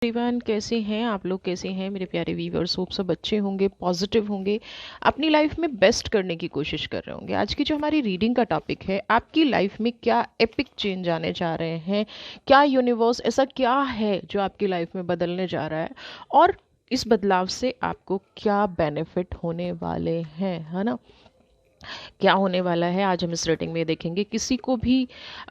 Everyone, कैसे हैं आप लोग? कैसे हैं मेरे प्यारे व्यूवर्स? होप सब अच्छे होंगे, पॉजिटिव होंगे, अपनी लाइफ में बेस्ट करने की कोशिश कर रहे होंगे। आज की जो हमारी रीडिंग का टॉपिक है, आपकी लाइफ में क्या एपिक चेंज आने जा रहे हैं, क्या यूनिवर्स ऐसा क्या है जो आपकी लाइफ में बदलने जा रहा है, और इस बदलाव से आपको क्या बेनिफिट होने वाले हैं, है ना? क्या होने वाला है आज हम इस रीडिंग में देखेंगे। किसी को भी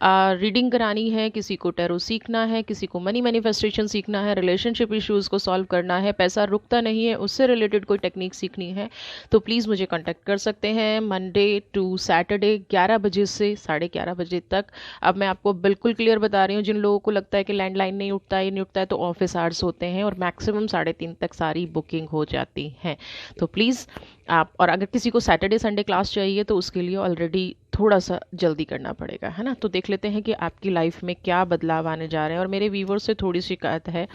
रीडिंग करानी है, किसी को टैरो सीखना है, किसी को मनी मैनिफेस्टेशन सीखना है, रिलेशनशिप इश्यूज़ को सॉल्व करना है, पैसा रुकता नहीं है उससे रिलेटेड कोई टेक्निक सीखनी है, तो प्लीज़ मुझे कांटेक्ट कर सकते हैं मंडे टू सैटरडे 11 बजे से 11:30 बजे तक। अब मैं आपको बिल्कुल क्लियर बता रही हूँ, जिन लोगों को लगता है कि लैंडलाइन नहीं उठता है, ये नहीं उठता है, तो ऑफिस आवर्स होते हैं और मैक्सिमम 3:30 तक सारी बुकिंग हो जाती हैं। तो प्लीज़ आप, और अगर किसी को सैटरडे संडे क्लास चाहिए तो उसके लिए ऑलरेडी थोड़ा सा जल्दी करना पड़ेगा, है ना? तो देख लेते हैं कि आपकी लाइफ में क्या बदलाव आने जा रहे हैं। और मेरे व्यूवर्स से थोड़ी शिकायत है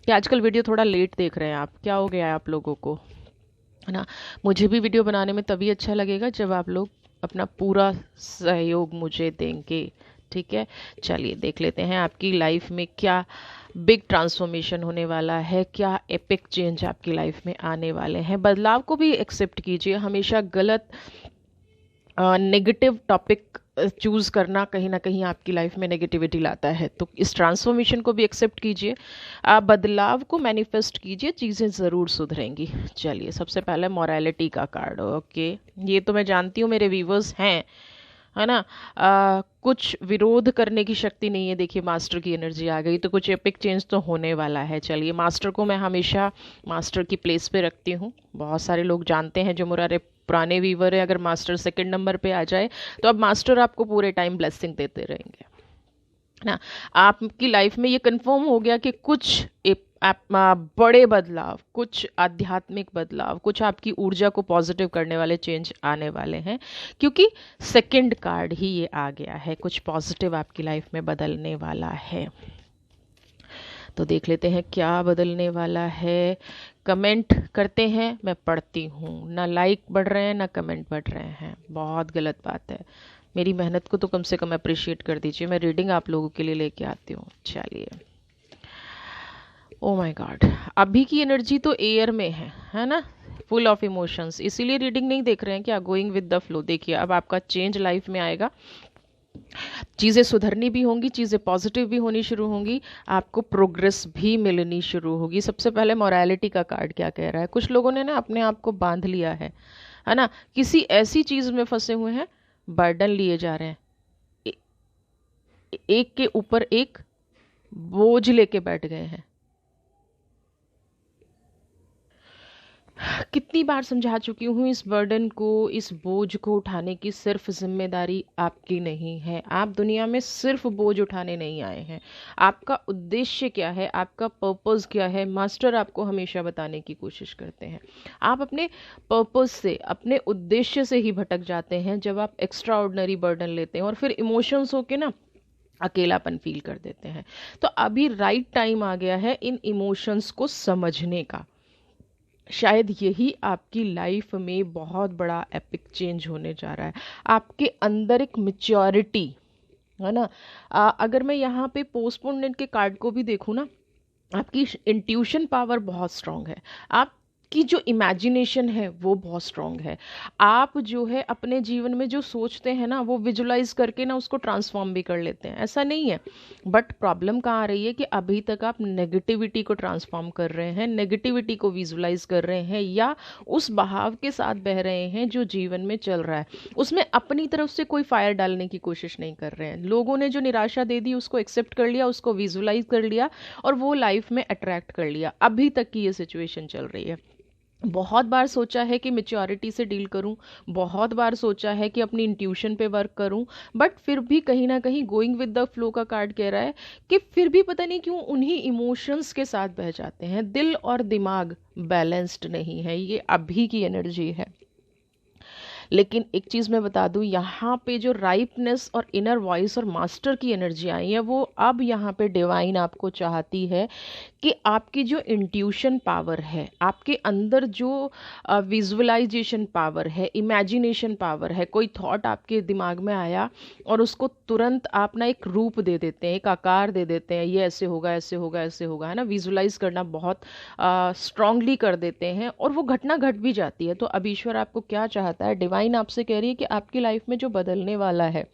कि आजकल वीडियो थोड़ा लेट देख रहे हैं आप। क्या हो गया है आप लोगों को, है ना? मुझे भी वीडियो बनाने में तभी अच्छा लगेगा जब आप लोग अपना पूरा सहयोग मुझे देंगे, ठीक है? चलिए देख लेते हैं आपकी लाइफ में क्या बिग ट्रांसफॉर्मेशन होने वाला है, क्या एपिक चेंज आपकी लाइफ में आने वाले हैं। बदलाव को भी एक्सेप्ट कीजिए। हमेशा गलत नेगेटिव टॉपिक चूज़ करना कहीं ना कहीं आपकी लाइफ में नेगेटिविटी लाता है। तो इस ट्रांसफॉर्मेशन को भी एक्सेप्ट कीजिए, आप बदलाव को मैनिफेस्ट कीजिए, चीज़ें ज़रूर सुधरेंगी। चलिए सबसे पहले मॉरलिटी का कार्ड। ओके, ये तो मैं जानती हूँ मेरे व्यूवर्स हैं, है ना? कुछ विरोध करने की शक्ति नहीं है। देखिए मास्टर की एनर्जी आ गई, तो कुछ एपिक चेंज तो होने वाला है। चलिए, मास्टर को मैं हमेशा मास्टर की प्लेस पे रखती हूँ। बहुत सारे लोग जानते हैं जो मेरे पुराने व्यूवर है, अगर मास्टर सेकंड नंबर पे आ जाए तो अब मास्टर आपको पूरे टाइम ब्लेसिंग देते रहेंगे, है ना? आपकी लाइफ में ये कंफर्म हो गया कि कुछ बड़े बदलाव, कुछ आध्यात्मिक बदलाव, कुछ आपकी ऊर्जा को पॉजिटिव करने वाले चेंज आने वाले हैं, क्योंकि सेकंड कार्ड ही ये आ गया है। कुछ पॉजिटिव आपकी लाइफ में बदलने वाला है। तो देख लेते हैं क्या बदलने वाला है। कमेंट करते हैं, मैं पढ़ती हूँ। ना लाइक बढ़ रहे हैं ना कमेंट बढ़ रहे हैं, बहुत गलत बात है। मेरी मेहनत को तो कम से कम अप्रिशिएट कर दीजिए। मैं रीडिंग आप लोगों के लिए लेके आती हूँ। चलिए, ओ माय गॉड, अभी की एनर्जी तो एयर में है ना? Full of emotions. इसीलिए रीडिंग नहीं देख रहे हैं क्या? Going with the flow. देखिए अब आपका चेंज लाइफ में आएगा, चीज़ें सुधरनी भी होंगी, चीज़ें पॉजिटिव भी होनी शुरू होंगी, आपको प्रोग्रेस भी मिलनी शुरू होगी। सबसे पहले मोरालिटी का कार्ड क्या कह रहा है? कुछ लोगों ने ना अपने आप को बांध लिया है ना? किसी ऐसी चीज़ में फंसे हुए हैं, बर्डन लिए जा रहे हैं, ए- एक के ऊपर एक बोझ लेके बैठ गए हैं। कितनी बार समझा चुकी हूँ, इस बर्डन को, इस बोझ को उठाने की सिर्फ जिम्मेदारी आपकी नहीं है। आप दुनिया में सिर्फ बोझ उठाने नहीं आए हैं। आपका उद्देश्य क्या है, आपका पर्पस क्या है, मास्टर आपको हमेशा बताने की कोशिश करते हैं। आप अपने पर्पस से, अपने उद्देश्य से ही भटक जाते हैं जब आप एक्स्ट्रा ऑर्डिनरी बर्डन लेते हैं और फिर इमोशंस होके ना अकेलापन फील कर देते हैं। तो अभी राइट टाइम आ गया है इन इमोशंस को समझने का। शायद यही आपकी लाइफ में बहुत बड़ा एपिक चेंज होने जा रहा है। आपके अंदर एक मेच्योरिटी, है ना? अगर मैं यहाँ पे पोस्टपोनेंट के कार्ड को भी देखूँ ना, आपकी इंट्यूशन पावर बहुत स्ट्रांग है। आप की जो इमेजिनेशन है वो बहुत स्ट्रांग है। आप जो है अपने जीवन में जो सोचते हैं ना, वो विजुलाइज करके ना उसको ट्रांसफॉर्म भी कर लेते हैं, ऐसा नहीं है। बट प्रॉब्लम कहाँ आ रही है कि अभी तक आप नेगेटिविटी को ट्रांसफॉर्म कर रहे हैं, नेगेटिविटी को विजुलाइज कर रहे हैं, या उस बहाव के साथ बह रहे हैं जो जीवन में चल रहा है, उसमें अपनी तरफ से कोई फायर डालने की कोशिश नहीं कर रहे हैं। लोगों ने जो निराशा दे दी उसको एक्सेप्ट कर लिया, उसको विजुलाइज कर लिया और वो लाइफ में अट्रैक्ट कर लिया। अभी तक की ये सिचुएशन चल रही है। बहुत बार सोचा है कि मेच्योरिटी से डील करूं, बहुत बार सोचा है कि अपनी इंट्यूशन पे वर्क करूं, बट फिर भी कहीं ना कहीं गोइंग विद द फ्लो का कार्ड कह रहा है कि फिर भी पता नहीं क्यों उन्हीं इमोशंस के साथ बह जाते हैं। दिल और दिमाग बैलेंस्ड नहीं है, ये अभी की एनर्जी है। लेकिन एक चीज़ मैं बता दूं, यहाँ पे जो राइपनेस और इनर वॉइस और मास्टर की एनर्जी आई है, वो अब यहाँ पे डिवाइन आपको चाहती है कि आपकी जो इंट्यूशन पावर है, आपके अंदर जो विजुअलाइजेशन पावर है, इमेजिनेशन पावर है, कोई थॉट आपके दिमाग में आया और उसको तुरंत आप ना एक रूप दे देते हैं, एक आकार दे देते हैं, ये ऐसे होगा, ऐसे होगा, ऐसे होगा, है ना। विजुलाइज करना बहुत स्ट्रांगली कर देते हैं और वो घटना घट भी जाती है। तो अब ईश्वर आपको क्या चाहता है, डिवाइन आपसे कह रही है कि आपकी लाइफ में जो बदलने वाला है,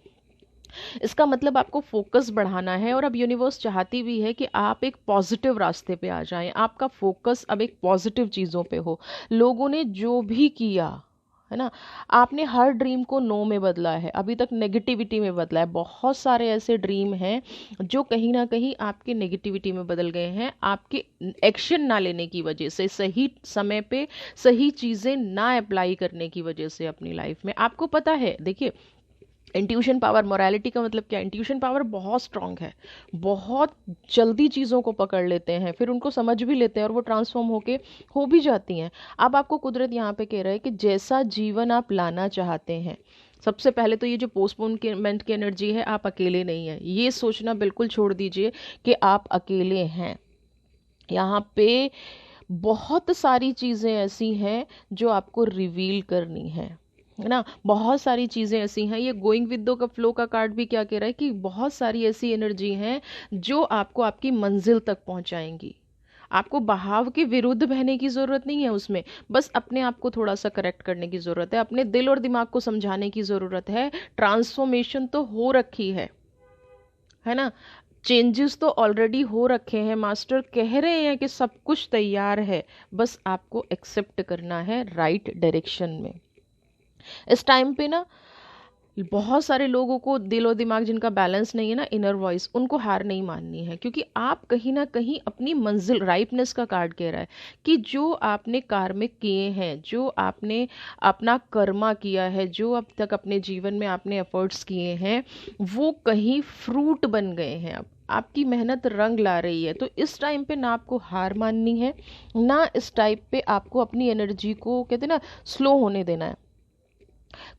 इसका मतलब आपको फोकस बढ़ाना है। और अब यूनिवर्स चाहती भी है कि आप एक पॉजिटिव रास्ते पे आ जाएं, आपका फोकस अब एक पॉजिटिव चीज़ों पे हो। लोगों ने जो भी किया है ना, आपने हर ड्रीम को नो में बदला है, अभी तक नेगेटिविटी में बदला है। बहुत सारे ऐसे ड्रीम हैं जो कहीं ना कहीं आपके नेगेटिविटी में बदल गए हैं, आपके एक्शन ना लेने की वजह से, सही समय पे सही चीज़ें ना अप्लाई करने की वजह से अपनी लाइफ में। आपको पता है, देखिए, इंट्यूशन पावर, मोरालिटी का मतलब क्या, इंट्यूशन पावर बहुत स्ट्रांग है, बहुत जल्दी चीज़ों को पकड़ लेते हैं, फिर उनको समझ भी लेते हैं और वो ट्रांसफॉर्म होके हो भी जाती हैं। अब आपको कुदरत यहाँ पे कह रहा है कि जैसा जीवन आप लाना चाहते हैं, सबसे पहले तो ये जो पोस्टपोनमेंट की एनर्जी है, आप अकेले नहीं हैं, ये सोचना बिल्कुल छोड़ दीजिए कि आप अकेले हैं। यहाँ पे बहुत सारी चीज़ें ऐसी हैं जो आपको रिवील करनी है ना। बहुत सारी चीज़ें ऐसी हैं, ये गोइंग विद द फ्लो का कार्ड भी क्या कह रहा है कि बहुत सारी ऐसी एनर्जी हैं जो आपको आपकी मंजिल तक पहुंचाएंगी। आपको बहाव के विरुद्ध बहने की ज़रूरत नहीं है उसमें, बस अपने आप को थोड़ा सा करेक्ट करने की ज़रूरत है, अपने दिल और दिमाग को समझाने की ज़रूरत है। ट्रांसफॉर्मेशन तो हो रखी है ना, चेंजेस तो ऑलरेडी हो रखे हैं, मास्टर कह रहे हैं कि सब कुछ तैयार है, बस आपको एक्सेप्ट करना है राइट डायरेक्शन में। इस टाइम पे ना बहुत सारे लोगों को, दिल और दिमाग जिनका बैलेंस नहीं है ना, इनर वॉइस, उनको हार नहीं माननी है, क्योंकि आप कहीं ना कहीं अपनी मंजिल, राइपनेस का कार्ड कह रहा है कि जो आपने कार्मिक किए हैं, जो आपने अपना कर्मा किया है, जो अब तक अपने जीवन में आपने एफर्ट्स किए हैं, वो कहीं फ्रूट बन गए हैं। अब आपकी मेहनत रंग ला रही है। तो इस टाइम पे ना आपको हार माननी है, ना इस टाइप पे आपको अपनी एनर्जी को, कहते हैं ना, स्लो होने देना है।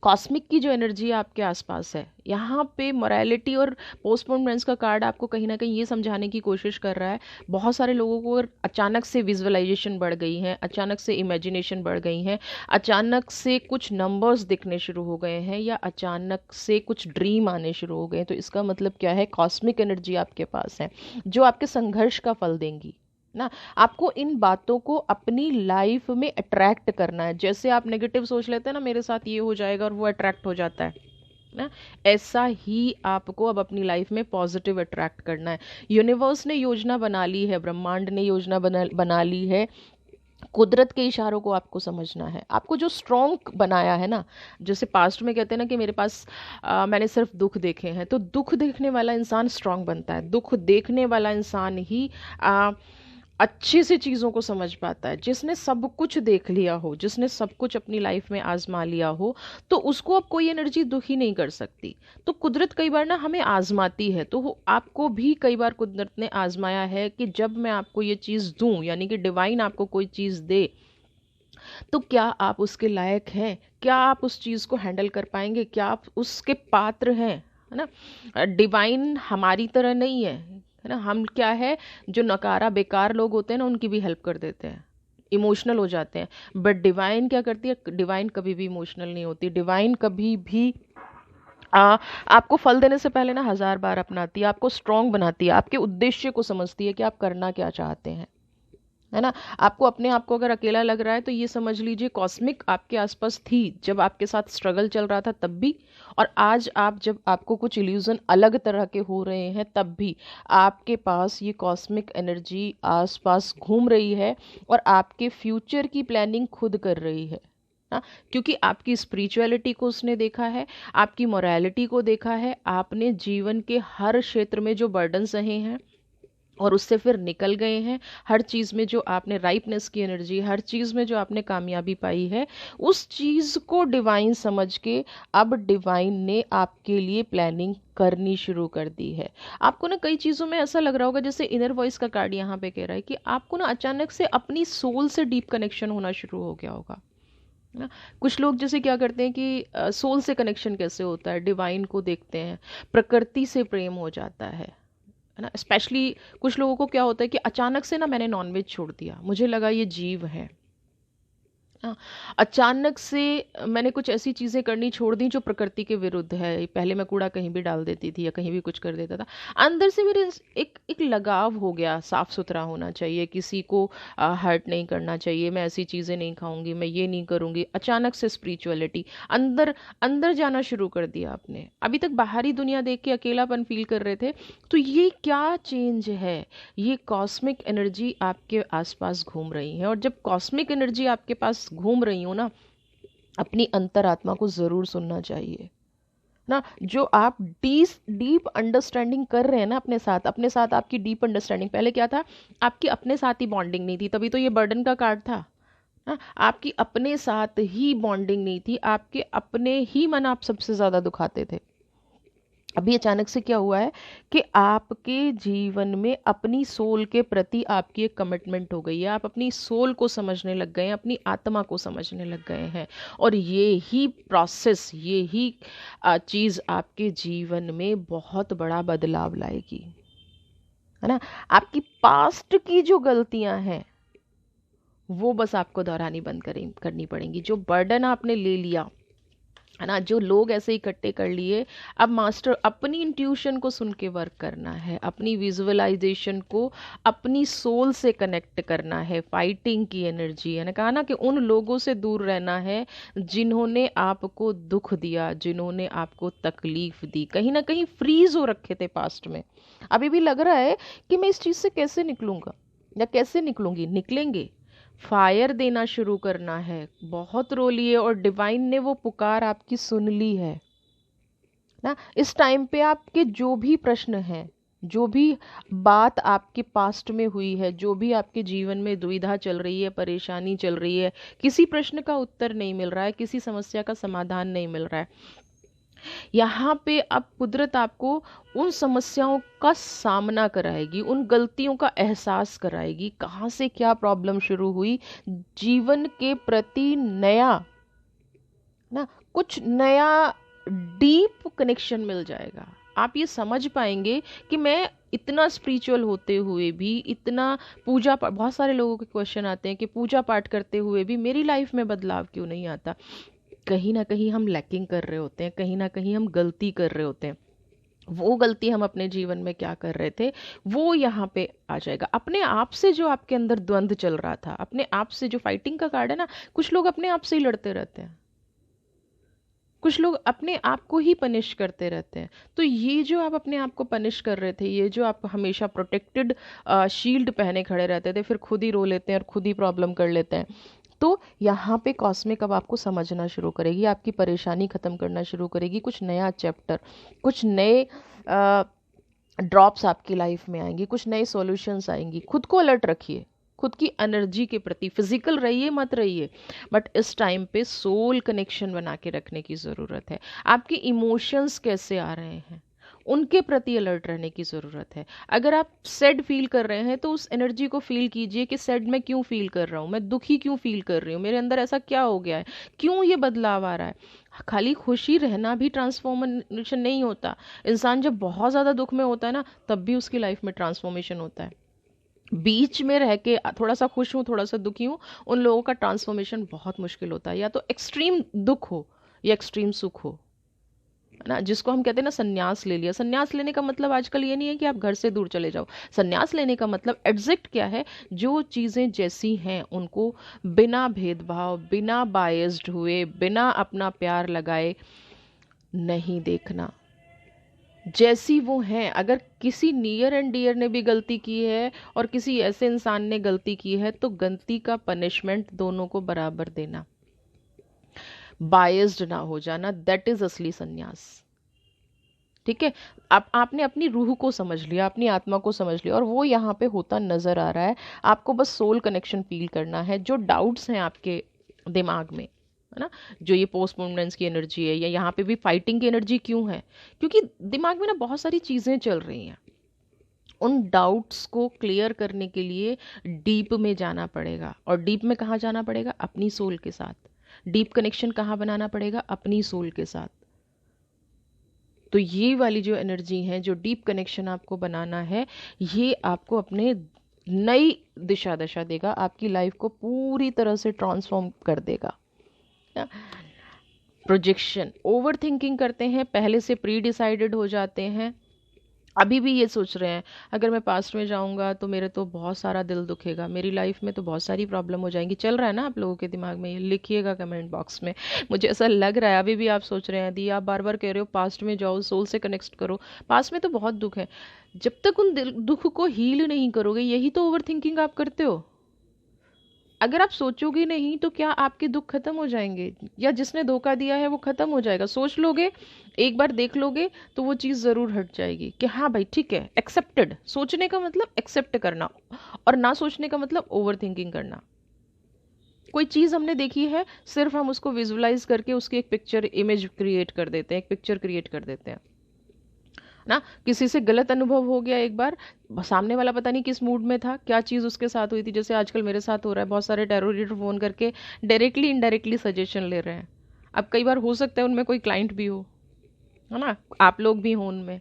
कॉस्मिक की जो एनर्जी आपके आसपास है, यहाँ पे मोरालिटी और पोस्टपोनमेंट्स का कार्ड आपको कहीं ना कहीं ये समझाने की कोशिश कर रहा है, बहुत सारे लोगों को अचानक से विजुअलाइजेशन बढ़ गई है, अचानक से इमेजिनेशन बढ़ गई है, अचानक से कुछ नंबर्स दिखने शुरू हो गए हैं, या अचानक से कुछ ड्रीम आने शुरू हो गए हैं। तो इसका मतलब क्या है, कॉस्मिक एनर्जी आपके पास है जो आपके संघर्ष का फल देंगी ना। आपको इन बातों को अपनी लाइफ में अट्रैक्ट करना है। जैसे आप नेगेटिव सोच लेते हैं ना, मेरे साथ ये हो जाएगा, और वो अट्रैक्ट हो जाता है ना, ऐसा ही आपको अब अपनी लाइफ में पॉजिटिव अट्रैक्ट करना है। यूनिवर्स ने योजना बना ली है, ब्रह्मांड ने योजना बना ली है, कुदरत के इशारों को आपको समझना है। आपको जो स्ट्रॉन्ग बनाया है ना, जैसे पास्ट में कहते हैं ना कि मेरे पास मैंने सिर्फ दुख देखे हैं, तो दुख देखने वाला इंसान स्ट्रॉन्ग बनता है। दुख देखने वाला इंसान ही अच्छे से चीज़ों को समझ पाता है। जिसने सब कुछ देख लिया हो, जिसने सब कुछ अपनी लाइफ में आजमा लिया हो, तो उसको अब कोई एनर्जी दुखी नहीं कर सकती। तो कुदरत कई बार ना हमें आजमाती है, तो आपको भी कई बार कुदरत ने आजमाया है कि जब मैं आपको ये चीज़ दूं, यानी कि डिवाइन आपको कोई चीज़ दे, तो क्या आप उसके लायक हैं, क्या आप उस चीज़ को हैंडल कर पाएंगे, क्या आप उसके पात्र हैं, है ना। डिवाइन हमारी तरह नहीं है ना। हम क्या है, जो नकारा बेकार लोग होते हैं ना, उनकी भी हेल्प कर देते हैं, इमोशनल हो जाते हैं। बट डिवाइन क्या करती है, डिवाइन कभी भी इमोशनल नहीं होती। डिवाइन कभी भी आपको फल देने से पहले ना 1000 बार अपनाती है, आपको स्ट्रांग बनाती है, आपके उद्देश्य को समझती है कि आप करना क्या चाहते हैं, है ना। आपको अपने आप को अगर अकेला लग रहा है, तो ये समझ लीजिए कॉस्मिक आपके आसपास थी जब आपके साथ स्ट्रगल चल रहा था तब भी, और आज आप जब आपको कुछ इल्यूजन अलग तरह के हो रहे हैं तब भी आपके पास ये कॉस्मिक एनर्जी आसपास घूम रही है और आपके फ्यूचर की प्लानिंग खुद कर रही है ना। क्योंकि आपकी स्पिरिचुअलिटी को उसने देखा है, आपकी मोरालिटी को देखा है, आपने जीवन के हर क्षेत्र में जो बर्डन सहे हैं और उससे फिर निकल गए हैं। हर चीज़ में जो आपने राइपनेस की एनर्जी, हर चीज़ में जो आपने कामयाबी पाई है, उस चीज़ को डिवाइन समझ के अब डिवाइन ने आपके लिए प्लानिंग करनी शुरू कर दी है। आपको ना कई चीज़ों में ऐसा लग रहा होगा, जैसे इनर वॉइस का कार्ड यहाँ पे कह रहा है कि आपको ना अचानक से अपनी सोल से डीप कनेक्शन होना शुरू हो गया होगा, है ना। कुछ लोग जैसे क्या करते हैं कि सोल से कनेक्शन कैसे होता है, डिवाइन को देखते हैं, प्रकृति से प्रेम हो जाता है ना। स्पेशली कुछ लोगों को क्या होता है कि अचानक से ना मैंने नॉनवेज छोड़ दिया, मुझे लगा ये जीव है। हाँ, अचानक से मैंने कुछ ऐसी चीज़ें करनी छोड़ दी जो प्रकृति के विरुद्ध है। पहले मैं कूड़ा कहीं भी डाल देती थी या कहीं भी कुछ कर देता था। अंदर से मेरे एक लगाव हो गया, साफ सुथरा होना चाहिए, किसी को हर्ट नहीं करना चाहिए, मैं ऐसी चीज़ें नहीं खाऊंगी, मैं ये नहीं करूंगी। अचानक से स्पिरिचुअलिटी अंदर अंदर जाना शुरू कर दिया आपने। अभी तक बाहरी दुनिया देख के अकेलापन फील कर रहे थे, तो ये क्या चेंज है? ये कॉस्मिक एनर्जी आपके आसपास घूम रही है। और जब कॉस्मिक एनर्जी आपके पास घूम रही हो ना, अपनी अंतरात्मा को जरूर सुनना चाहिए ना। जो आप डीप अंडरस्टैंडिंग कर रहे हैं ना अपने साथ आपकी डीप अंडरस्टैंडिंग, पहले क्या था, आपकी अपने साथ ही बॉन्डिंग नहीं थी, तभी तो ये बर्डन का कार्ड था ना। आपकी अपने साथ ही बॉन्डिंग नहीं थी, आपके अपने ही मन आप सबसे ज्यादा दुखाते थे। अभी अचानक से क्या हुआ है कि आपके जीवन में अपनी सोल के प्रति आपकी एक कमिटमेंट हो गई है। आप अपनी सोल को समझने लग गए हैं, अपनी आत्मा को समझने लग गए हैं। और ये ही प्रोसेस, ये ही चीज़ आपके जीवन में बहुत बड़ा बदलाव लाएगी, है ना। आपकी पास्ट की जो गलतियां हैं वो बस आपको दोहरानी बंद करनी पड़ेंगी। जो बर्डन आपने ले लिया है ना, जो लोग ऐसे इकट्ठे कर लिए, अब मास्टर अपनी इंट्यूशन को सुन के वर्क करना है, अपनी विजुअलाइजेशन को अपनी सोल से कनेक्ट करना है। फाइटिंग की एनर्जी है ना, कहा ना कि उन लोगों से दूर रहना है जिन्होंने आपको दुख दिया, जिन्होंने आपको तकलीफ दी, कहीं ना कहीं फ्रीज हो रखे थे पास्ट में। अभी भी लग रहा है कि मैं इस चीज़ से कैसे निकलूंगा या कैसे निकलूंगी। निकलेंगे, फायर देना शुरू करना है। बहुत रो लिए और डिवाइन ने वो पुकार आपकी सुन ली है ना। इस टाइम पे आपके जो भी प्रश्न हैं, जो भी बात आपके पास्ट में हुई है, जो भी आपके जीवन में दुविधा चल रही है, परेशानी चल रही है, किसी प्रश्न का उत्तर नहीं मिल रहा है, किसी समस्या का समाधान नहीं मिल रहा है, यहाँ पे अब कुदरत आपको उन समस्याओं का सामना कराएगी, उन गलतियों का एहसास कराएगी, कहाँ से क्या प्रॉब्लम शुरू हुई। जीवन के प्रति नया ना, कुछ नया डीप कनेक्शन मिल जाएगा। आप ये समझ पाएंगे कि मैं इतना स्पिरिचुअल होते हुए भी, इतना पूजा पाठ, बहुत सारे लोगों के क्वेश्चन आते हैं कि पूजा पाठ करते हुए भी मेरी लाइफ में बदलाव क्यों नहीं आता। कहीं ना कहीं हम लैकिंग कर रहे होते हैं, कहीं ना कहीं हम गलती कर रहे होते हैं। वो गलती हम अपने जीवन में क्या कर रहे थे, वो यहाँ पे आ जाएगा। अपने आप से जो आपके अंदर द्वंद्व चल रहा था, अपने आप से जो फाइटिंग का कार्ड है ना, कुछ लोग अपने आप से ही लड़ते रहते हैं, कुछ लोग अपने आप को ही पनिश करते रहते हैं। तो ये जो आप अपने आप को पनिश कर रहे थे, ये जो आप हमेशा प्रोटेक्टेड शील्ड पहने खड़े रहते थे, फिर खुद ही रो लेते हैं और खुद ही प्रॉब्लम कर लेते हैं, तो यहाँ पे कॉस्मिक अब आपको समझना शुरू करेगी, आपकी परेशानी खत्म करना शुरू करेगी। कुछ नया चैप्टर, कुछ नए ड्रॉप्स आपकी लाइफ में आएंगी, कुछ नए सॉल्यूशंस आएंगी। खुद को अलर्ट रखिए, खुद की एनर्जी के प्रति। फिजिकल रहिए मत रहिए, बट इस टाइम पे सोल कनेक्शन बना के रखने की ज़रूरत है। आपके इमोशंस कैसे आ रहे हैं, उनके प्रति अलर्ट रहने की ज़रूरत है। अगर आप सैड फील कर रहे हैं तो उस एनर्जी को फील कीजिए कि सैड मैं क्यों फील कर रहा हूँ, मैं दुखी क्यों फील कर रही हूँ, मेरे अंदर ऐसा क्या हो गया है, क्यों ये बदलाव आ रहा है। खाली खुशी रहना भी ट्रांसफॉर्मेशन नहीं होता। इंसान जब बहुत ज़्यादा दुख में होता है ना, तब भी उसकी लाइफ में ट्रांसफॉर्मेशन होता है। बीच में रह के थोड़ा सा खुश हूँ, थोड़ा सा दुखी हूँ, उन लोगों का ट्रांसफॉर्मेशन बहुत मुश्किल होता है। या तो एक्सट्रीम दुख हो या एक्सट्रीम सुख हो, है ना। जिसको हम कहते हैं ना संन्यास ले लिया। संन्यास लेने का मतलब आजकल ये नहीं है कि आप घर से दूर चले जाओ। संन्यास लेने का मतलब एग्जैक्ट क्या है, जो चीज़ें जैसी हैं उनको बिना भेदभाव, बिना बायस्ड हुए, बिना अपना प्यार लगाए नहीं देखना, जैसी वो हैं। अगर किसी नियर एंड डियर ने भी गलती की है और किसी ऐसे इंसान ने गलती की है, तो गलती का पनिशमेंट दोनों को बराबर देना, बायस्ड ना हो जाना, दैट इज असली संन्यास। ठीक है। आपने अपनी रूह को समझ लिया, अपनी आत्मा को समझ लिया, और वो यहाँ पे होता नजर आ रहा है। आपको बस सोल कनेक्शन फील करना है। जो डाउट्स हैं आपके दिमाग में, है ना, जो ये पोस्टपोनमेंट्स की एनर्जी है, या यहाँ पे भी फाइटिंग की एनर्जी क्यों है, क्योंकि दिमाग में ना बहुत सारी चीज़ें चल रही हैं। उन डाउट्स को क्लियर करने के लिए डीप में जाना पड़ेगा। और डीप में कहाँ जाना पड़ेगा? अपनी सोल के साथ। डीप कनेक्शन कहाँ बनाना पड़ेगा? अपनी सोल के साथ। तो ये वाली जो एनर्जी है, जो डीप कनेक्शन आपको बनाना है, ये आपको अपने नई दिशा दशा देगा, आपकी लाइफ को पूरी तरह से ट्रांसफॉर्म कर देगा। प्रोजेक्शन, ओवर थिंकिंग करते हैं, पहले से प्री डिसाइडेड हो जाते हैं, अभी भी ये सोच रहे हैं अगर मैं पास्ट में जाऊंगा तो मेरे तो बहुत सारा दिल दुखेगा, मेरी लाइफ में तो बहुत सारी प्रॉब्लम हो जाएंगी। चल रहा है ना आप लोगों के दिमाग में? ये लिखिएगा कमेंट बॉक्स में। मुझे ऐसा लग रहा है अभी भी आप सोच रहे हैं। दी, आप बार बार कह रहे हो पास्ट में जाओ, सोल से कनेक्ट करो। पास्ट में तो बहुत दुख है, जब तक उन दुख को हील नहीं करोगे, यही तो ओवर थिंकिंग आप करते हो। अगर आप सोचोगे नहीं तो क्या आपके दुख खत्म हो जाएंगे? या जिसने धोखा दिया है वो खत्म हो जाएगा? सोच लोगे, एक बार देख लोगे तो वो चीज़ ज़रूर हट जाएगी कि हाँ भाई ठीक है, एक्सेप्टेड। सोचने का मतलब एक्सेप्ट करना, और ना सोचने का मतलब ओवर थिंकिंग करना। कोई चीज़ हमने देखी है, सिर्फ हम उसको विजुअलाइज करके उसकी एक पिक्चर इमेज क्रिएट कर देते हैं, एक पिक्चर क्रिएट कर देते हैं ना। किसी से गलत अनुभव हो गया एक बार, सामने वाला पता नहीं किस मूड में था, क्या चीज़ उसके साथ हुई थी। जैसे आजकल मेरे साथ हो रहा है, बहुत सारे टेररिस्ट फ़ोन करके डायरेक्टली इनडायरेक्टली सजेशन ले रहे हैं। अब कई बार हो सकता है उनमें कोई क्लाइंट भी हो, है ना, आप लोग भी हो उनमें।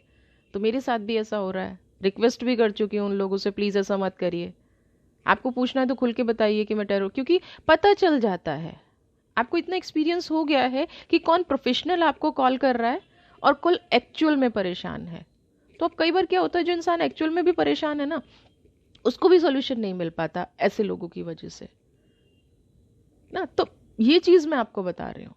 तो मेरे साथ भी ऐसा हो रहा है, रिक्वेस्ट भी कर चुकी हूँ उन लोगों से, प्लीज़ ऐसा मत करिए। आपको पूछना है तो खुल के बताइए कि मैं टेरर, क्योंकि पता चल जाता है। आपको इतना एक्सपीरियंस हो गया है कि कौन प्रोफेशनल आपको कॉल कर रहा है और कौन एक्चुअल में परेशान है। तो अब कई बार क्या होता है, जो इंसान एक्चुअल में भी परेशान है ना, उसको भी सोल्यूशन नहीं मिल पाता ऐसे लोगों की वजह से ना। तो ये चीज़ मैं आपको बता रही हूँ।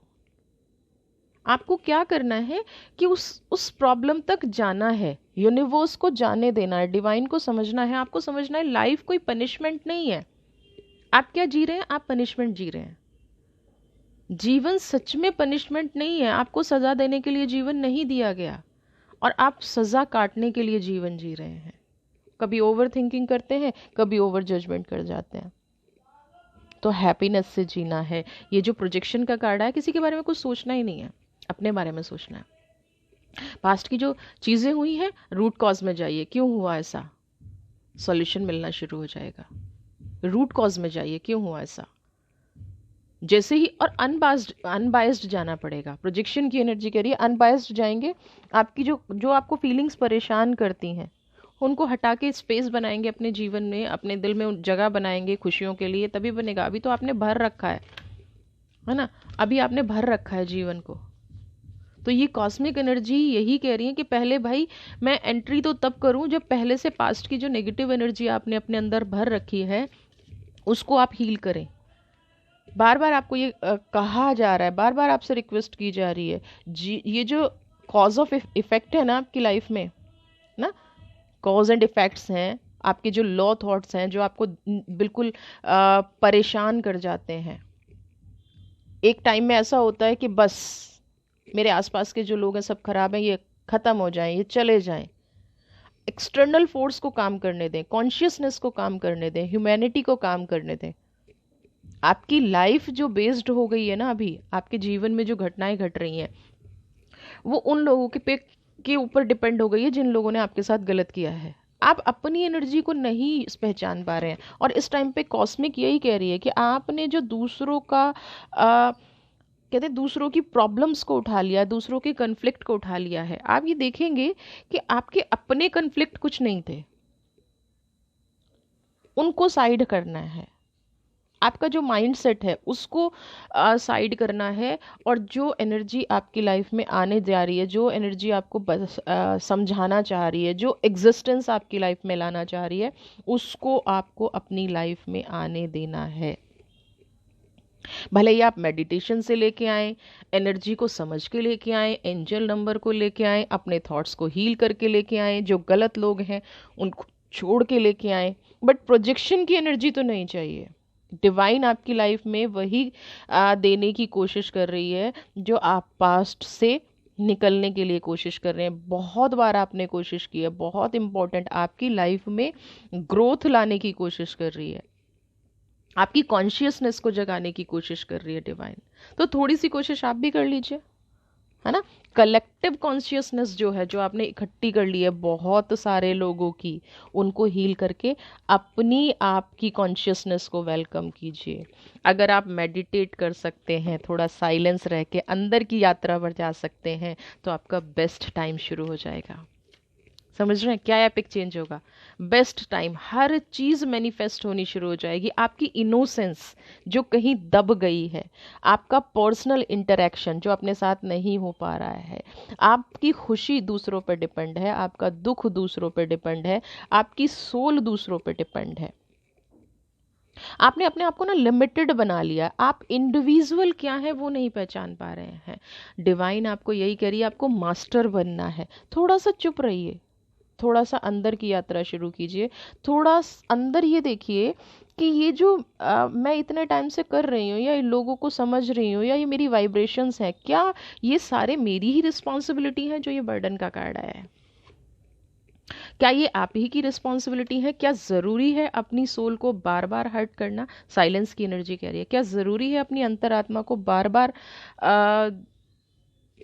आपको क्या करना है कि उस प्रॉब्लम तक जाना है, यूनिवर्स को जाने देना है, डिवाइन को समझना है। आपको समझना है लाइफ कोई पनिशमेंट नहीं है। आप क्या जी रहे हैं? आप पनिशमेंट जी रहे हैं। जीवन सच में पनिशमेंट नहीं है, आपको सजा देने के लिए जीवन नहीं दिया गया, और आप सजा काटने के लिए जीवन जी रहे हैं। कभी ओवर थिंकिंग करते हैं, कभी ओवर जजमेंट कर जाते हैं। तो हैप्पीनेस से जीना है। ये जो प्रोजेक्शन का कार्ड है, किसी के बारे में कुछ सोचना ही नहीं है, अपने बारे में सोचना है। पास्ट की जो चीज़ें हुई हैं, रूट कॉज में जाइए, क्यों हुआ ऐसा, सॉल्यूशन मिलना शुरू हो जाएगा। रूट कॉज में जाइए, क्यों हुआ ऐसा। जैसे ही, और अनबायस्ड जाना पड़ेगा। प्रोजेक्शन की एनर्जी कह रही है अनबायस्ड जाएंगे। आपकी जो आपको फीलिंग्स परेशान करती हैं, उनको हटा के स्पेस बनाएंगे अपने जीवन में, अपने दिल में जगह बनाएंगे खुशियों के लिए, तभी बनेगा। अभी तो आपने भर रखा है ना, अभी आपने भर रखा है जीवन को। तो ये कॉस्मिक एनर्जी यही कह रही है कि पहले भाई मैं एंट्री तो तब करूं जब पहले से पास्ट की जो नेगेटिव एनर्जी आपने अपने अंदर भर रखी है उसको आप हील करें। बार बार आपको ये कहा जा रहा है, बार बार आपसे रिक्वेस्ट की जा रही है जी। ये जो कॉज ऑफ इफेक्ट है ना आपकी लाइफ में ना, कॉज एंड इफेक्ट्स हैं, आपके जो लॉ थॉट्स हैं जो आपको बिल्कुल परेशान कर जाते हैं। एक टाइम में ऐसा होता है कि बस मेरे आसपास के जो लोग हैं सब खराब हैं, ये ख़त्म हो जाएं, ये चले जाएं। एक्सटर्नल फोर्स को काम करने दें, कॉन्शियसनेस को काम करने दें, ह्यूमैनिटी को काम करने दें। आपकी लाइफ जो बेस्ड हो गई है ना, अभी आपके जीवन में जो घटनाएं घट रही हैं वो उन लोगों के ऊपर डिपेंड हो गई है जिन लोगों ने आपके साथ गलत किया है। आप अपनी एनर्जी को नहीं पहचान पा रहे हैं, और इस टाइम पे कॉस्मिक यही कह रही है कि आपने जो दूसरों का कहते हैं दूसरों की प्रॉब्लम्स को उठा लिया, दूसरों के कन्फ्लिक्ट को उठा लिया है। आप ये देखेंगे कि आपके अपने कन्फ्लिक्ट कुछ नहीं थे, उनको साइड करना है। आपका जो माइंड सेट है उसको साइड करना है, और जो एनर्जी आपकी लाइफ में आने जा रही है, जो एनर्जी आपको समझाना चाह रही है, जो एग्जिस्टेंस आपकी लाइफ में लाना चाह रही है, उसको आपको अपनी लाइफ में आने देना है। भले ही आप मेडिटेशन से लेके आए, एनर्जी को समझ के लेके आए, एंजल नंबर को लेके आए, अपने थॉट्स को हील करके लेके आए, जो गलत लोग हैं उनको छोड़ के लेके आए, बट प्रोजेक्शन की एनर्जी तो नहीं चाहिए। डिवाइन आपकी लाइफ में वही देने की कोशिश कर रही है जो आप पास्ट से निकलने के लिए कोशिश कर रहे हैं। बहुत बार आपने कोशिश की है, बहुत इंपॉर्टेंट, आपकी लाइफ में ग्रोथ लाने की कोशिश कर रही है, आपकी कॉन्शियसनेस को जगाने की कोशिश कर रही है डिवाइन। तो थोड़ी सी कोशिश आप भी कर लीजिए, है ना। कलेक्टिव कॉन्शियसनेस जो है, जो आपने इकट्ठी कर ली है बहुत सारे लोगों की, उनको हील करके अपनी आप की कॉन्शियसनेस को वेलकम कीजिए। अगर आप मेडिटेट कर सकते हैं, थोड़ा साइलेंस रह के अंदर की यात्रा पर जा सकते हैं, तो आपका बेस्ट टाइम शुरू हो जाएगा। समझ रहे हैं क्या एपिक चेंज होगा? बेस्ट टाइम, हर चीज मैनिफेस्ट होनी शुरू हो जाएगी। आपकी इनोसेंस जो कहीं दब गई है, आपका पर्सनल इंटरेक्शन जो अपने साथ नहीं हो पा रहा है, आपकी खुशी दूसरों पर डिपेंड है, आपका दुख दूसरों पर डिपेंड है, आपकी सोल दूसरों पर डिपेंड है। आपने अपने आप को ना लिमिटेड बना लिया, आप इंडिविजुअल क्या है वो नहीं पहचान पा रहे हैं। डिवाइन आपको यही कह रही है, आपको मास्टर बनना है। थोड़ा सा चुप रहिए, थोड़ा सा अंदर की यात्रा शुरू कीजिए, थोड़ा अंदर ये देखिए कि ये जो मैं इतने टाइम से कर रही हूँ, या इन लोगों को समझ रही हूँ, या ये मेरी वाइब्रेशंस हैं, क्या ये सारे मेरी ही रिस्पॉन्सिबिलिटी है जो ये बर्डन का कार्ड आया है? क्या ये आप ही की रिस्पॉन्सिबिलिटी है? क्या ज़रूरी है अपनी सोल को बार बार हर्ट करना? साइलेंस की एनर्जी कह रही है, क्या ज़रूरी है अपनी अंतरात्मा को बार बार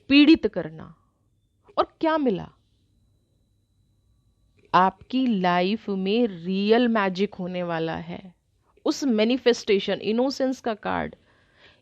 पीड़ित करना? और क्या मिला? आपकी लाइफ में रियल मैजिक होने वाला है। उस मैनिफेस्टेशन, इनोसेंस का कार्ड,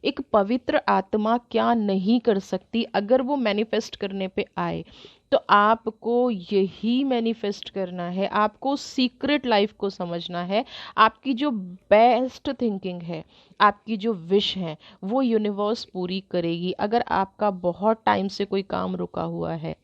एक पवित्र आत्मा क्या नहीं कर सकती अगर वो मैनिफेस्ट करने पे आए। तो आपको यही मैनिफेस्ट करना है, आपको सीक्रेट लाइफ को समझना है। आपकी जो बेस्ट थिंकिंग है, आपकी जो विश है, वो यूनिवर्स पूरी करेगी। अगर आपका बहुत टाइम से कोई काम रुका हुआ है,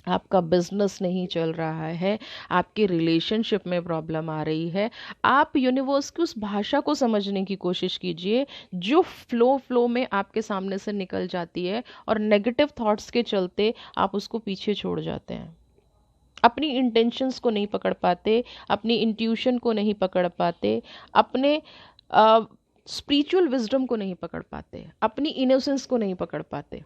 आपका बिजनेस नहीं चल रहा है, आपके रिलेशनशिप में प्रॉब्लम आ रही है, आप यूनिवर्स की उस भाषा को समझने की कोशिश कीजिए जो फ्लो में आपके सामने से निकल जाती है, और नेगेटिव थॉट्स के चलते आप उसको पीछे छोड़ जाते हैं। अपनी इंटेंशंस को नहीं पकड़ पाते, अपनी इंट्यूशन को नहीं पकड़ पाते, अपने स्पिरिचुअल विजडम को नहीं पकड़ पाते, अपनी इनोसेंस को नहीं पकड़ पाते।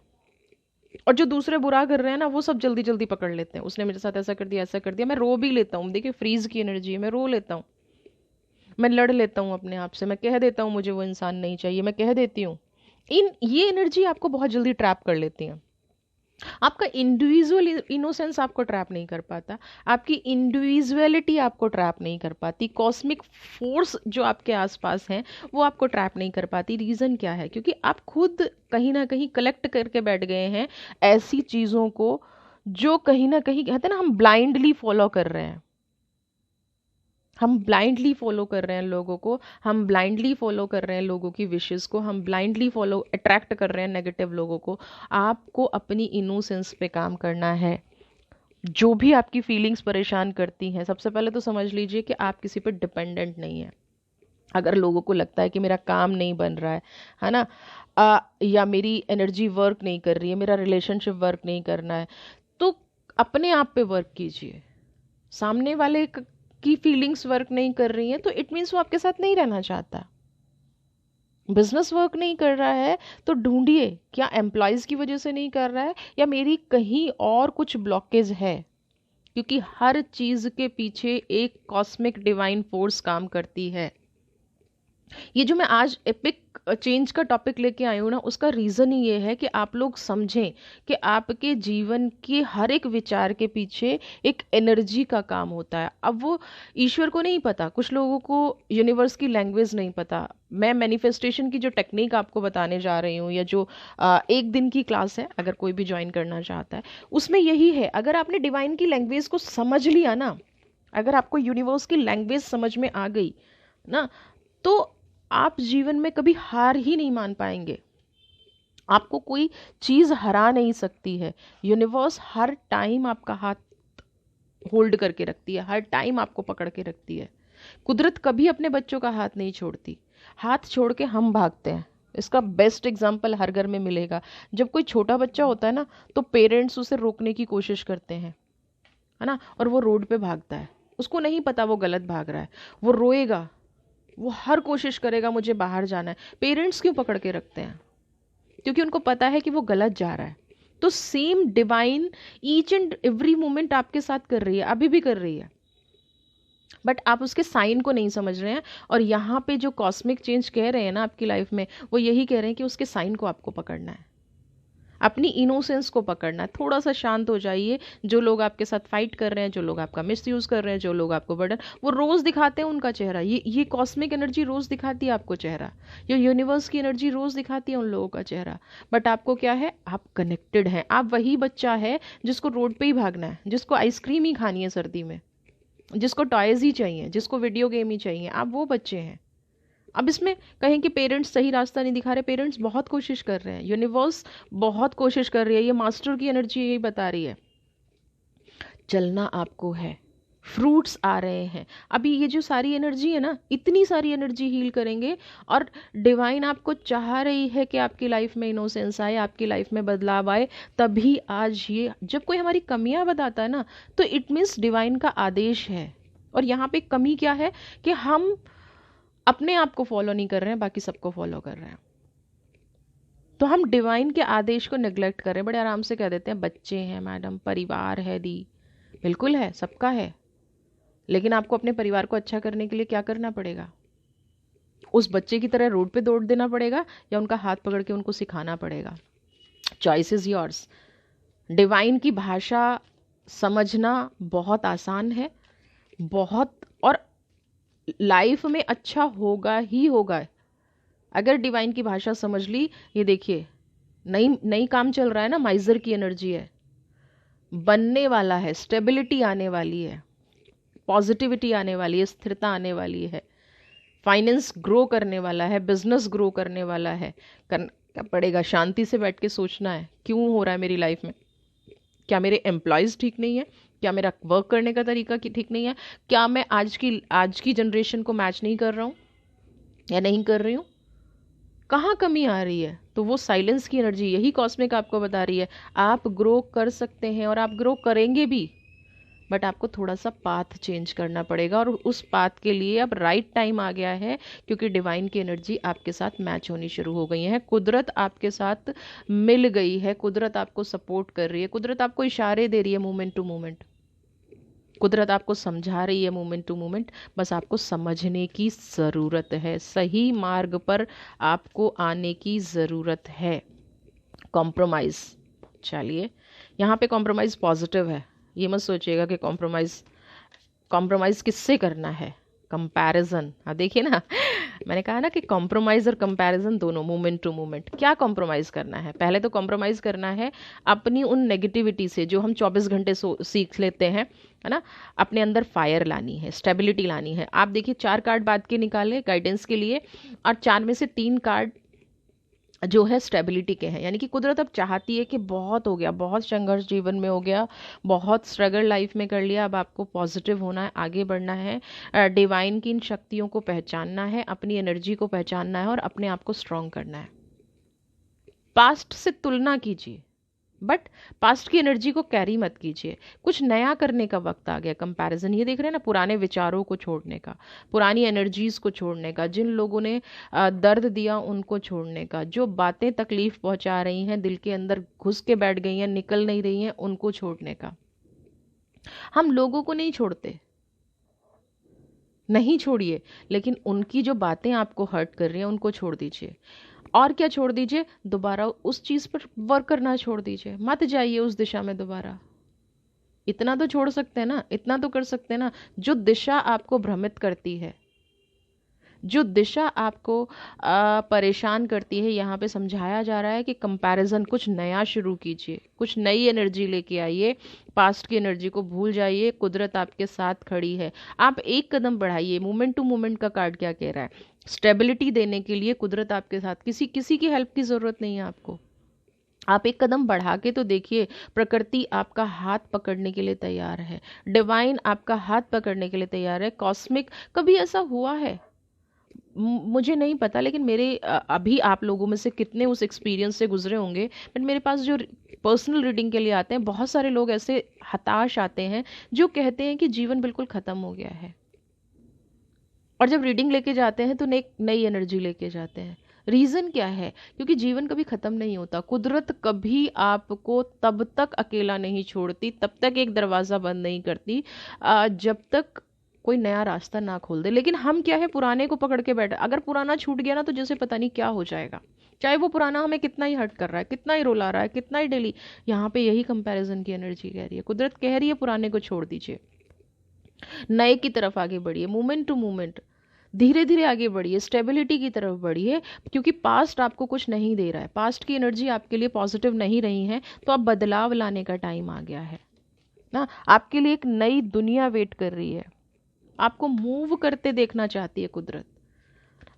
और जो दूसरे बुरा कर रहे हैं ना, वो सब जल्दी जल्दी पकड़ लेते हैं, उसने मेरे साथ ऐसा कर दिया, ऐसा कर दिया। मैं रो भी लेता हूँ, देखिए फ्रीज की एनर्जी है, मैं रो लेता हूँ, मैं लड़ लेता हूँ अपने आप से, मैं कह देता हूँ मुझे वो इंसान नहीं चाहिए, मैं कह देती हूँ। ये एनर्जी आपको बहुत जल्दी ट्रैप कर लेती है। आपका इंडिविजुअल इनोसेंस आपको ट्रैप नहीं कर पाता, आपकी इंडिविजुअलिटी आपको ट्रैप नहीं कर पाती, कॉस्मिक फोर्स जो आपके आसपास हैं वो आपको ट्रैप नहीं कर पाती। रीज़न क्या है? क्योंकि आप खुद कहीं ना कहीं कलेक्ट करके बैठ गए हैं ऐसी चीज़ों को जो कहीं ना कहीं, कहते हैं ना, हम ब्लाइंडली फॉलो कर रहे हैं। हम ब्लाइंडली फॉलो कर रहे हैं लोगों को, हम ब्लाइंडली फॉलो कर रहे हैं लोगों की विशेस को, हम ब्लाइंडली फॉलो अट्रैक्ट कर रहे हैं नेगेटिव लोगों को। आपको अपनी इनोसेंस पे काम करना है। जो भी आपकी फीलिंग्स परेशान करती हैं, सबसे पहले तो समझ लीजिए कि आप किसी पर डिपेंडेंट नहीं है। अगर लोगों को लगता है कि मेरा काम नहीं बन रहा है ना, या मेरी एनर्जी वर्क नहीं कर रही है, मेरा रिलेशनशिप वर्क नहीं करना है, तो अपने आप पे वर्क कीजिए। सामने वाले की फीलिंग्स वर्क नहीं कर रही हैं तो इट मीन्स वो आपके साथ नहीं रहना चाहता। बिजनेस वर्क नहीं कर रहा है तो ढूंढिए, क्या एम्प्लॉयज़ की वजह से नहीं कर रहा है, या मेरी कहीं और कुछ ब्लॉकेज है। क्योंकि हर चीज़ के पीछे एक कॉस्मिक डिवाइन फोर्स काम करती है। ये जो मैं आज एपिक चेंज का टॉपिक लेके आई हूँ ना, उसका रीज़न ही ये है कि आप लोग समझें कि आपके जीवन के हर एक विचार के पीछे एक एनर्जी का काम होता है। अब वो ईश्वर को नहीं पता, कुछ लोगों को यूनिवर्स की लैंग्वेज नहीं पता। मैं मैनिफेस्टेशन की जो टेक्निक आपको बताने जा रही हूँ, या जो एक दिन की क्लास है, अगर कोई भी ज्वाइन करना चाहता है, उसमें यही है। अगर आपने डिवाइन की लैंग्वेज को समझ लिया ना, अगर आपको यूनिवर्स की लैंग्वेज समझ में आ गई ना, तो आप जीवन में कभी हार ही नहीं मान पाएंगे। आपको कोई चीज़ हरा नहीं सकती है। यूनिवर्स हर टाइम आपका हाथ होल्ड करके रखती है, हर टाइम आपको पकड़ के रखती है। कुदरत कभी अपने बच्चों का हाथ नहीं छोड़ती, हाथ छोड़ के हम भागते हैं। इसका बेस्ट एग्जाम्पल हर घर में मिलेगा। जब कोई छोटा बच्चा होता है ना, तो पेरेंट्स उसे रोकने की कोशिश करते हैं, है ना, और वो रोड पे भागता है। उसको नहीं पता वो गलत भाग रहा है, वो रोएगा, वो हर कोशिश करेगा मुझे बाहर जाना है। पेरेंट्स क्यों पकड़ के रखते हैं? क्योंकि उनको पता है कि वो गलत जा रहा है। तो same divine each and every moment आपके साथ कर रही है, अभी भी कर रही है, बट आप उसके साइन को नहीं समझ रहे हैं। और यहाँ पे जो कॉस्मिक चेंज कह रहे हैं ना आपकी लाइफ में, वो यही कह रहे हैं कि उसके साइन को आपको पकड़ना है। अपनी इनोसेंस को पकड़ना है। थोड़ा सा शांत हो जाइए। जो लोग आपके साथ फाइट कर रहे हैं, जो लोग आपका मिसयूज कर रहे हैं, जो लोग आपको बर्डन, वो रोज दिखाते हैं उनका चेहरा। ये कॉस्मिक एनर्जी रोज दिखाती है आपको चेहरा, ये यूनिवर्स की एनर्जी रोज दिखाती है उन लोगों का चेहरा। बट आपको क्या है, आप कनेक्टेड हैं। आप वही बच्चा है जिसको रोड पे ही भागना है, जिसको आइसक्रीम ही खानी है सर्दी में, जिसको टॉयज ही चाहिए, जिसको वीडियो गेम ही चाहिए। आप वो बच्चे हैं। अब इसमें कहें कि पेरेंट्स सही रास्ता नहीं दिखा रहे, पेरेंट्स बहुत कोशिश कर रहे हैं, यूनिवर्स बहुत कोशिश कर रही है, ये मास्टर की एनर्जी यही बता रही है। चलना आपको है, फ्रूट्स आ रहे हैं। अभी ये जो सारी एनर्जी है ना, इतनी सारी एनर्जी हील करेंगे, और डिवाइन आपको चाह रही है कि आपकी लाइफ में इनोसेंस आए, आपकी लाइफ में बदलाव आए। तभी आज ये जब कोई हमारी कमियां बताता है ना, तो इट मीन्स डिवाइन का आदेश है। और यहाँ पे कमी क्या है कि हम अपने आप को फॉलो नहीं कर रहे हैं, बाकी सबको फॉलो कर रहे हैं। तो हम डिवाइन के आदेश को निग्लेक्ट कर रहे हैं। बड़े आराम से कह देते हैं बच्चे हैं मैडम, परिवार है दी, बिल्कुल है, सबका है। लेकिन आपको अपने परिवार को अच्छा करने के लिए क्या करना पड़ेगा? उस बच्चे की तरह रोड पे दौड़ देना पड़ेगा, या उनका हाथ पकड़ के उनको सिखाना पड़ेगा? Choice is yours. डिवाइन की भाषा समझना बहुत आसान है, बहुत, और लाइफ में अच्छा होगा ही होगा अगर डिवाइन की भाषा समझ ली। ये देखिए, नई नई काम चल रहा है ना, माइजर की एनर्जी है, बनने वाला है, स्टेबिलिटी आने वाली है, पॉजिटिविटी आने वाली है, स्थिरता आने वाली है, फाइनेंस ग्रो करने वाला है, बिजनेस ग्रो करने वाला है। करना पड़ेगा, शांति से बैठ के सोचना है क्यों हो रहा है मेरी लाइफ में। क्या मेरे एम्प्लॉयज़ ठीक नहीं है? क्या मेरा वर्क करने का तरीका ठीक नहीं है? क्या मैं आज की जनरेशन को मैच नहीं कर रहा हूँ या नहीं कर रही हूँ? कहाँ कमी आ रही है? तो वो साइलेंस की एनर्जी, यही कॉस्मिक आपको बता रही है, आप ग्रो कर सकते हैं और आप ग्रो करेंगे भी। बट आपको थोड़ा सा पाथ चेंज करना पड़ेगा, और उस पाथ के लिए अब राइट टाइम आ गया है, क्योंकि डिवाइन की एनर्जी आपके साथ मैच होनी शुरू हो गई है। कुदरत आपके साथ मिल गई है, कुदरत आपको सपोर्ट कर रही है, कुदरत आपको इशारे दे रही है मोमेंट टू मोमेंट, कुदरत आपको समझा रही है मोमेंट टू मोमेंट। बस आपको समझने की ज़रूरत है, सही मार्ग पर आपको आने की ज़रूरत है। कॉम्प्रोमाइज़, चलिए यहाँ पे कॉम्प्रोमाइज़ पॉजिटिव है। ये मत सोचिएगा कि कॉम्प्रोमाइज़ किससे करना है, कंपैरिजन। हाँ देखिए ना, मैंने कहा ना कि कॉम्प्रोमाइज़ और कंपैरिजन दोनों, मोमेंट टू मोमेंट। क्या कॉम्प्रोमाइज़ करना है? पहले तो कॉम्प्रोमाइज़ करना है अपनी उन नेगेटिविटी से जो हम 24 घंटे सीख लेते हैं, है ना। अपने अंदर फायर लानी है, स्टेबिलिटी लानी है। आप देखिए 4 कार्ड बाद के निकाले गाइडेंस के लिए, और 4 में से 3 कार्ड जो है स्टेबिलिटी के हैं। यानी कि कुदरत अब चाहती है कि बहुत हो गया, बहुत संघर्ष जीवन में हो गया, बहुत स्ट्रगल लाइफ में कर लिया, अब आपको पॉजिटिव होना है, आगे बढ़ना है, डिवाइन की इन शक्तियों को पहचानना है, अपनी एनर्जी को पहचानना है, और अपने आप को स्ट्रॉन्ग करना है। पास्ट से तुलना कीजिए, बट पास्ट की एनर्जी को कैरी मत कीजिए। कुछ नया करने का वक्त आ गया। कंपैरिजन, ये देख रहे हैं ना, पुराने विचारों को छोड़ने का, पुरानी एनर्जीज को छोड़ने का, जिन लोगों ने दर्द दिया उनको छोड़ने का, जो बातें तकलीफ पहुंचा रही हैं, दिल के अंदर घुस के बैठ गई हैं, निकल नहीं रही हैं, उनको छोड़ने का। हम लोगों को नहीं छोड़ते, नहीं छोड़िए, लेकिन उनकी जो बातें आपको हर्ट कर रही हैं उनको छोड़ दीजिए। और क्या छोड़ दीजिए? दोबारा उस चीज़ पर वर्क करना छोड़ दीजिए, मत जाइए उस दिशा में दोबारा। इतना तो छोड़ सकते हैं ना, इतना तो कर सकते हैं ना। जो दिशा आपको भ्रमित करती है, जो दिशा आपको परेशान करती है, यहाँ पे समझाया जा रहा है कि कंपैरिजन, कुछ नया शुरू कीजिए, कुछ नई एनर्जी लेके आइए, पास्ट की एनर्जी को भूल जाइए। कुदरत आपके साथ खड़ी है, आप एक कदम बढ़ाइए। मोमेंट टू मोमेंट का कार्ड क्या कह रहा है? स्टेबिलिटी देने के लिए कुदरत आपके साथ, किसी की हेल्प की ज़रूरत नहीं है आपको। आप एक कदम बढ़ा के तो देखिए, प्रकृति आपका हाथ पकड़ने के लिए तैयार है, डिवाइन आपका हाथ पकड़ने के लिए तैयार है। कॉस्मिक, कभी ऐसा हुआ है मुझे नहीं पता, लेकिन मेरे अभी आप लोगों में से कितने उस एक्सपीरियंस से गुजरे होंगे, बट मेरे पास जो पर्सनल रीडिंग के लिए आते हैं, बहुत सारे लोग ऐसे हताश आते हैं जो कहते हैं कि जीवन बिल्कुल ख़त्म हो गया है, और जब रीडिंग लेके जाते हैं तो नई एनर्जी लेके जाते हैं। रीज़न क्या है? क्योंकि जीवन कभी ख़त्म नहीं होता। कुदरत कभी आपको तब तक अकेला नहीं छोड़ती, तब तक एक दरवाज़ा बंद नहीं करती, जब तक कोई नया रास्ता ना खोल दे। लेकिन हम क्या है, पुराने को पकड़ के बैठे। अगर पुराना छूट गया ना तो जैसे पता नहीं क्या हो जाएगा, चाहे वो पुराना हमें कितना ही हर्ट कर रहा है, कितना ही रुला रहा है, कितना ही डेली। यहाँ पे यही कंपैरिजन की एनर्जी कह रही है, कुदरत कह रही है पुराने को छोड़ दीजिए, नए की तरफ आगे बढ़िए, मूवमेंट टू मूवमेंट, धीरे धीरे आगे बढ़िए, स्टेबिलिटी की तरफ बढ़िए। क्योंकि पास्ट आपको कुछ नहीं दे रहा है, पास्ट की एनर्जी आपके लिए पॉजिटिव नहीं रही है, तो अब बदलाव लाने का टाइम आ गया है ना। आपके लिए एक नई दुनिया वेट कर रही है, आपको मूव करते देखना चाहती है कुदरत।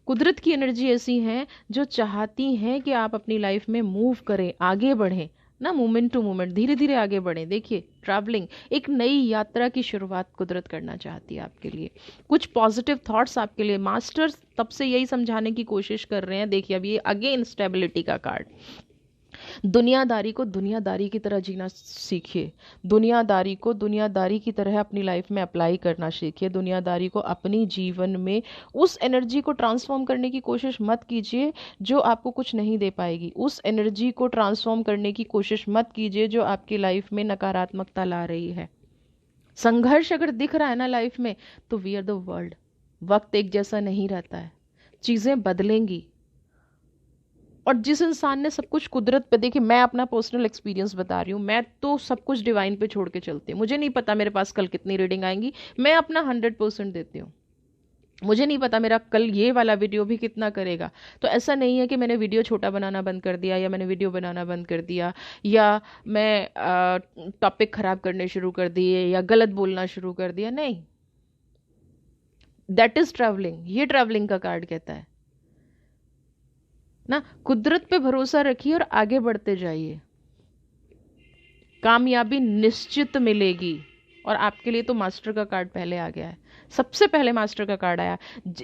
कुदरत की एनर्जी ऐसी है जो चाहती है कि आप अपनी लाइफ में मूव करें, आगे बढ़ें ना, मूवमेंट टू मूवमेंट, धीरे धीरे आगे बढ़ें। देखिए ट्रैवलिंग, एक नई यात्रा की शुरुआत कुदरत करना चाहती है आपके लिए। कुछ पॉजिटिव थॉट्स आपके लिए मास्टर्स तब से यही समझाने की कोशिश कर रहे हैं। देखिए अब ये अगेन स्टेबिलिटी का कार्ड, दुनियादारी को दुनियादारी की तरह जीना सीखिए, दुनियादारी को दुनियादारी की तरह अपनी लाइफ में अप्लाई करना सीखिए, दुनियादारी को अपनी जीवन में, उस एनर्जी को ट्रांसफॉर्म करने की कोशिश मत कीजिए जो आपको कुछ नहीं दे पाएगी, उस एनर्जी को ट्रांसफॉर्म करने की कोशिश मत कीजिए जो आपकी लाइफ में नकारात्मकता ला रही है। संघर्ष अगर दिख रहा है ना लाइफ में, तो वी आर द वर्ल्ड, वक्त एक जैसा नहीं रहता है, चीज़ें बदलेंगी। और जिस इंसान ने सब कुछ कुदरत पे, देखिए मैं अपना पर्सनल एक्सपीरियंस बता रही हूँ, मैं तो सब कुछ डिवाइन पे छोड़ के चलती हूँ। मुझे नहीं पता मेरे पास कल कितनी रीडिंग आएंगी, मैं अपना 100% देती हूँ। मुझे नहीं पता मेरा कल ये वाला वीडियो भी कितना करेगा। तो ऐसा नहीं है कि मैंने वीडियो छोटा बनाना बंद कर दिया, या मैंने वीडियो बनाना बंद कर दिया, या मैं टॉपिक खराब करने शुरू कर दिए, या गलत बोलना शुरू कर दिया। नहीं, दैट इज ट्रैवलिंग, ये ट्रैवलिंग का कार्ड कहता है ना। कुदरत पे भरोसा रखिए और आगे बढ़ते जाइए, कामयाबी निश्चित मिलेगी। और आपके लिए तो मास्टर का कार्ड पहले आ गया है, सबसे पहले मास्टर का कार्ड आया।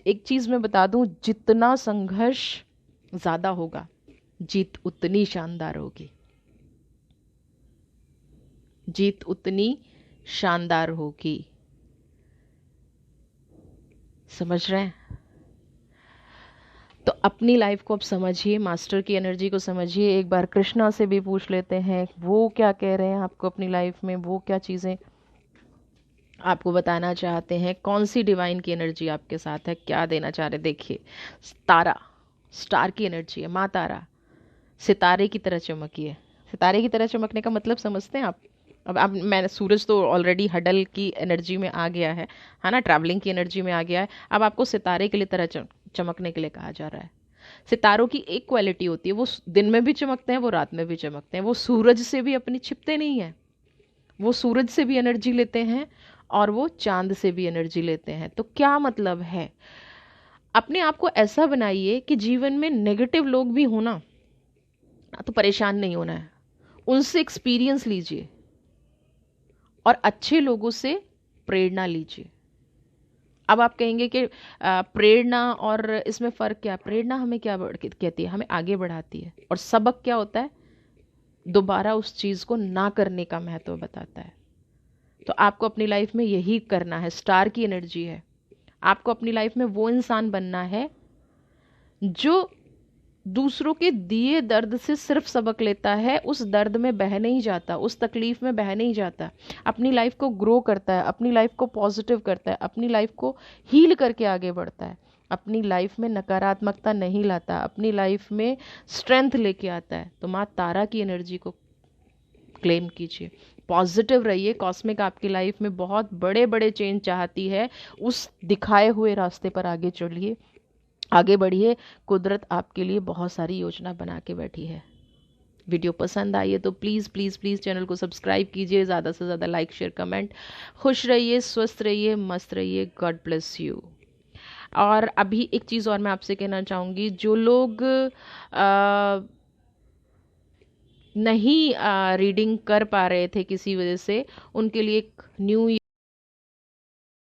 एक चीज मैं बता दूं, जितना संघर्ष ज्यादा होगा, जीत उतनी शानदार होगी, जीत उतनी शानदार होगी। समझ रहे हैं? तो अपनी लाइफ को अब समझिए, मास्टर की एनर्जी को समझिए। एक बार कृष्णा से भी पूछ लेते हैं वो क्या कह रहे हैं आपको अपनी लाइफ में, वो क्या चीज़ें आपको बताना चाहते हैं, कौन सी डिवाइन की एनर्जी आपके साथ है, क्या देना चाह रहे। देखिए तारा, स्टार की एनर्जी है, माँ तारा सितारे की तरह चमकी है। सितारे की तरह चमकने का मतलब समझते हैं आप? अब मैंने, सूरज तो ऑलरेडी हडल की एनर्जी में आ गया है ना, ट्रैवलिंग की एनर्जी में आ गया है। अब आपको सितारे के लिए तरह चमकने के लिए कहा जा रहा है। सितारों की एक क्वालिटी होती है, वो दिन में भी चमकते हैं, वो रात में भी चमकते हैं, वो सूरज से भी अपनी छिपते नहीं हैं, वो सूरज से भी एनर्जी लेते हैं और वो चांद से भी एनर्जी लेते हैं। तो क्या मतलब है, अपने आप को ऐसा बनाइए कि जीवन में नेगेटिव लोग भी होना तो परेशान नहीं होना है, उनसे एक्सपीरियंस लीजिए और अच्छे लोगों से प्रेरणा लीजिए। अब आप कहेंगे कि प्रेरणा और इसमें फ़र्क क्या? प्रेरणा हमें क्या कहती है? हमें आगे बढ़ाती है। और सबक क्या होता है? दोबारा उस चीज़ को ना करने का महत्व बताता है। तो आपको अपनी लाइफ में यही करना है, स्टार की एनर्जी है। आपको अपनी लाइफ में वो इंसान बनना है जो दूसरों के दिए दर्द से सिर्फ सबक लेता है, उस दर्द में बह नहीं जाता, उस तकलीफ में बह नहीं जाता, अपनी लाइफ को ग्रो करता है, अपनी लाइफ को पॉजिटिव करता है, अपनी लाइफ को हील करके आगे बढ़ता है, अपनी लाइफ में नकारात्मकता नहीं लाता, अपनी लाइफ में स्ट्रेंथ लेके आता है। तो माँ तारा की एनर्जी को क्लेम कीजिए, पॉजिटिव रहिए। कॉस्मिक आपकी लाइफ में बहुत बड़े बड़े चेंज चाहती है, उस दिखाए हुए रास्ते पर आगे चलिए, आगे बढ़िए। कुदरत आपके लिए बहुत सारी योजना बना के बैठी है। वीडियो पसंद आई है तो प्लीज़ प्लीज़ प्लीज़ चैनल को सब्सक्राइब कीजिए, ज़्यादा से ज़्यादा लाइक शेयर कमेंट। खुश रहिए, स्वस्थ रहिए, मस्त रहिए। God bless you. और अभी एक चीज़ और मैं आपसे कहना चाहूँगी, जो लोग नहीं रीडिंग कर पा रहे थे किसी वजह से, उनके लिए एक न्यू